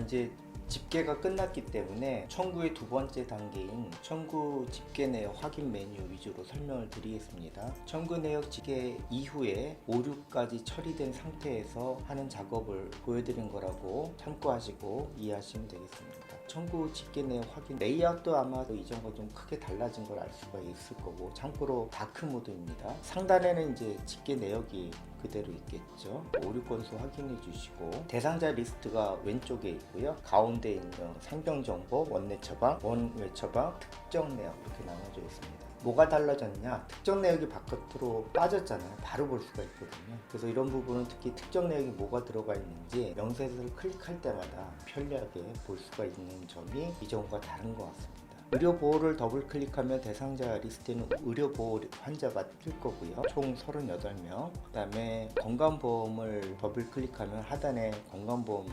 이제 집계가 끝났기 때문에 청구의 두 번째 단계인 청구 집계 내역 확인 메뉴 위주로 설명을 드리겠습니다. 청구 내역 집계 이후에 오류까지 처리된 상태에서 하는 작업을 보여드린 거라고 참고하시고 이해하시면 되겠습니다. 청구 집계 내역 확인 레이아웃도 아마도 이전과 좀 크게 달라진 걸 알 수가 있을 거고, 참고로 다크 모드입니다. 상단에는 이제 집계 내역이 그대로 있겠죠. 오류 건수 확인해 주시고, 대상자 리스트가 왼쪽에 있고요. 가운데 있는 생명 정보, 원내 처방, 원외 처방, 특정 내역 이렇게 나눠져 있습니다. 뭐가 달라졌냐? 특정 내역이 바깥으로 빠졌잖아요. 바로 볼 수가 있거든요. 그래서 이런 부분은 특히 특정 내역이 뭐가 들어가 있는지 명세서를 클릭할 때마다 편리하게 볼 수가 있는 점이 이전과 다른 것 같습니다. 의료보호를 더블 클릭하면 대상자 리스트에는 의료보호 환자가 뜰 거고요. 총 38명. 그 다음에 건강보험을 더블 클릭하면 하단에 건강보험이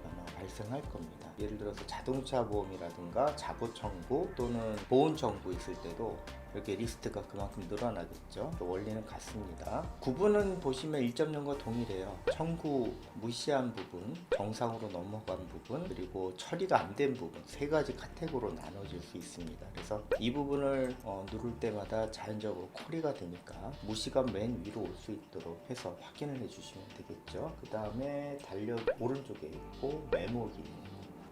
아마 발생할 겁니다. 예를 들어서 자동차 보험이라든가 자보 청구 또는 보험 청구 있을 때도 이렇게 리스트가 그만큼 늘어나겠죠. 원리는 같습니다. 구분은 보시면 1.0과 동일해요. 청구 무시한 부분, 정상으로 넘어간 부분, 그리고 처리가 안 된 부분, 세 가지 카테고리로 나눠질 수 있습니다. 그래서 이 부분을 누를 때마다 자연적으로 쿼리가 되니까 무시가 맨 위로 올 수 있도록 해서 확인을 해주시면 되겠죠. 그 다음에 달력 오른쪽에 있고 메모 기능.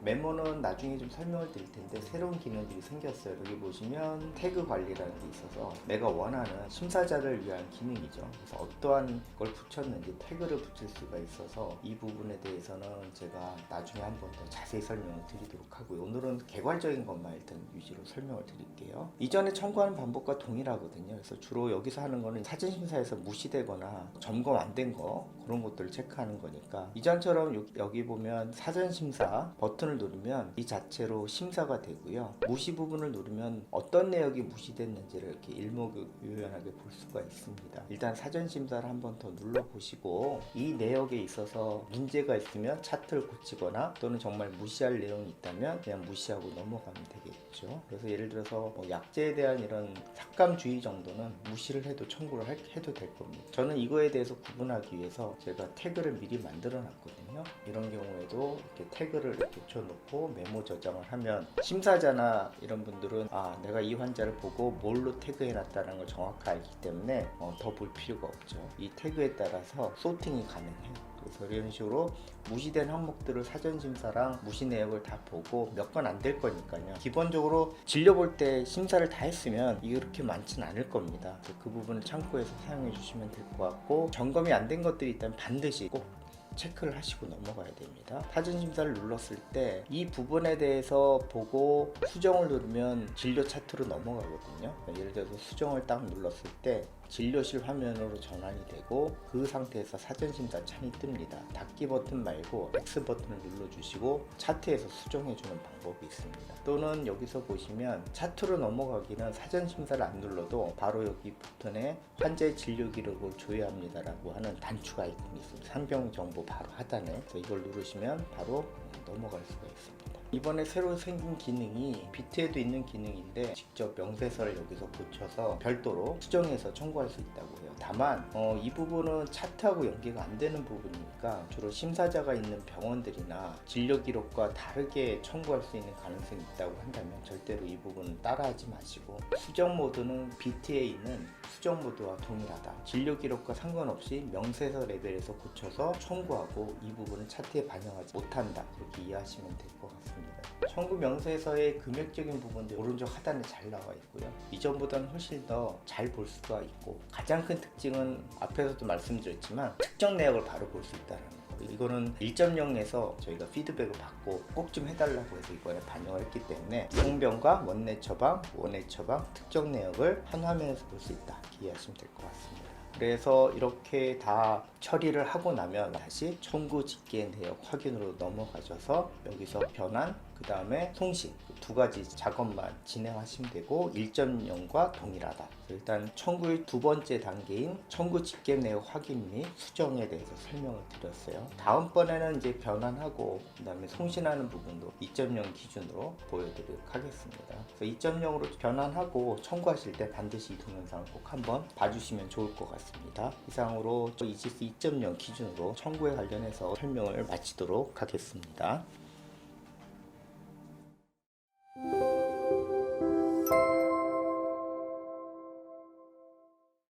메모는 나중에 좀 설명을 드릴 텐데 새로운 기능들이 생겼어요. 여기 보시면 태그 관리라는 게 있어서 내가 원하는 심사자를 위한 기능이죠. 그래서 어떠한 걸 붙였는지 태그를 붙일 수가 있어서 이 부분에 대해서는 제가 나중에 한 번 더 자세히 설명을 드리도록 하고요. 오늘은 개괄적인 것만 일단 위주로 설명을 드릴게요. 이전에 청구하는 방법과 동일하거든요. 그래서 주로 여기서 하는 거는 사전심사에서 무시되거나 점검 안 된 거 그런 것들을 체크하는 거니까, 이전처럼 여기 보면 사전심사 버튼을 누르면 이 자체로 심사가 되고요. 무시 부분을 누르면 어떤 내역이 무시됐는지를 이렇게 일목요연하게 볼 수가 있습니다. 일단 사전심사를 한번 더 눌러보시고 이 내역에 있어서 문제가 있으면 차트를 고치거나 또는 정말 무시할 내용이 있다면 그냥 무시하고 넘어가면 되겠죠. 그래서 예를 들어서 뭐 약제에 대한 이런 삭감주의 정도는 무시를 해도 청구를 해도 될 겁니다. 저는 이거에 대해서 구분하기 위해서 제가 태그를 미리 만들어 놨거든요. 이런 경우에도 이렇게 태그를 이렇게 놓고 메모 저장을 하면 심사자나 이런 분들은 내가 이 환자를 보고 뭘로 태그해 놨다는 걸 정확히 알기 때문에 더 볼 필요가 없죠. 이 태그에 따라서 소팅이 가능해요. 그래서 이런 식으로 무시된 항목들을 사전심사랑 무시 내역을 다 보고 몇 건 안 될 거니까요. 기본적으로 진료 볼 때 심사를 다 했으면 이렇게 많지는 않을 겁니다. 그 부분을 참고해서 사용해 주시면 될 것 같고, 점검이 안 된 것들이 있다면 반드시 꼭 체크를 하시고 넘어가야 됩니다. 사전심사를 눌렀을 때 이 부분에 대해서 보고 수정을 누르면 진료 차트로 넘어가거든요. 예를 들어서 수정을 딱 눌렀을 때 진료실 화면으로 전환이 되고 그 상태에서 사전심사 창이 뜹니다. 닫기 버튼 말고 X 버튼을 눌러주시고 차트에서 수정해주는 방법이 있습니다. 또는 여기서 보시면 차트로 넘어가기는 사전심사를 안 눌러도 바로 여기 버튼에 환자의 진료 기록을 조회합니다 라고 하는 단추 아이콘이 있습니다. 상병 정보 바로 하단에. 그래서 이걸 누르시면 바로 넘어갈 수가 있습니다. 이번에 새로 생긴 기능이 비트에도 있는 기능인데 직접 명세서를 여기서 고쳐서 별도로 수정해서 청구할 수 있다고 해요. 다만 이 부분은 차트하고 연계가 안 되는 부분이니까 주로 심사자가 있는 병원들이나 진료 기록과 다르게 청구할 수 있는 가능성이 있다고 한다면 절대로 이 부분은 따라하지 마시고, 수정 모드는 비트에 있는 수정 모드와 동일하다. 진료 기록과 상관없이 명세서 레벨에서 고쳐서 청구하고 이 부분은 차트에 반영하지 못한다. 그렇게 이해하시면 될 것 같습니다. 청구 명세서의 금액적인 부분들 오른쪽 하단에 잘 나와 있고요. 이전보다는 훨씬 더 잘 볼 수가 있고, 가장 큰 특징은 앞에서도 말씀드렸지만 특정 내역을 바로 볼 수 있다는 거. 이거는 1.0에서 저희가 피드백을 받고 꼭 좀 해달라고 해서 이번에 반영을 했기 때문에 성병과 원내 처방, 원외 처방, 특정 내역을 한 화면에서 볼 수 있다. 이해하시면 될 것 같습니다. 그래서 이렇게 다 처리를 하고 나면 다시 청구 집계 내역 확인으로 넘어가셔서 여기서 변환, 그 다음에 송신, 두 가지 작업만 진행하시면 되고 1.0과 동일하다. 일단 청구의 두 번째 단계인 청구 집계 내역 확인 및 수정에 대해서 설명을 드렸어요. 다음번에는 이제 변환하고 그 다음에 송신하는 부분도 2.0 기준으로 보여드리도록 하겠습니다. 그래서 2.0으로 변환하고 청구하실 때 반드시 이 동영상을 꼭 한번 봐주시면 좋을 것 같습니다. 이상으로 이지스 2.0 기준으로 청구에 관련해서 설명을 마치도록 하겠습니다.